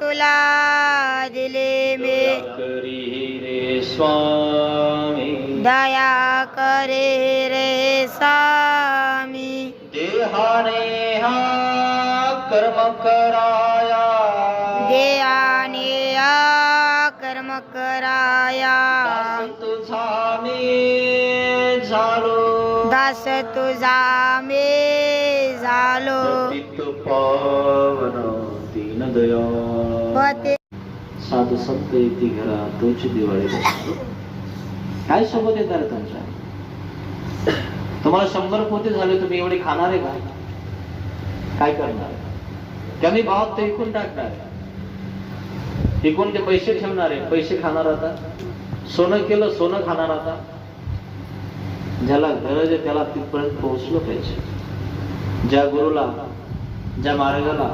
तुला दिले मी करी रे स्वामी दया करे रे स्वामी देहाने हा कर्म कराया देहाने कर्म कराया तुझा मी झालो दास तुझा मी झालो पतित पावन दीन दया साधू संत येते घरा तुझी दिवाळी बसतो. काय सोबत येणार आहे तुमच्या? तुम्हाला 100 पोते झाले, तुम्ही एवढे खाणार आहे का? काय करणार? कमी भावात ते इकून टाकणार, इकून ते पैसे ठेवणार आहे, पैसे खाणार. आता सोनं केलं, सोनं खाणार. आता ज्याला गरज आहे त्याला तिथपर्यंत पोहोचलं पाहिजे. ज्या गुरुला, ज्या मार्गाला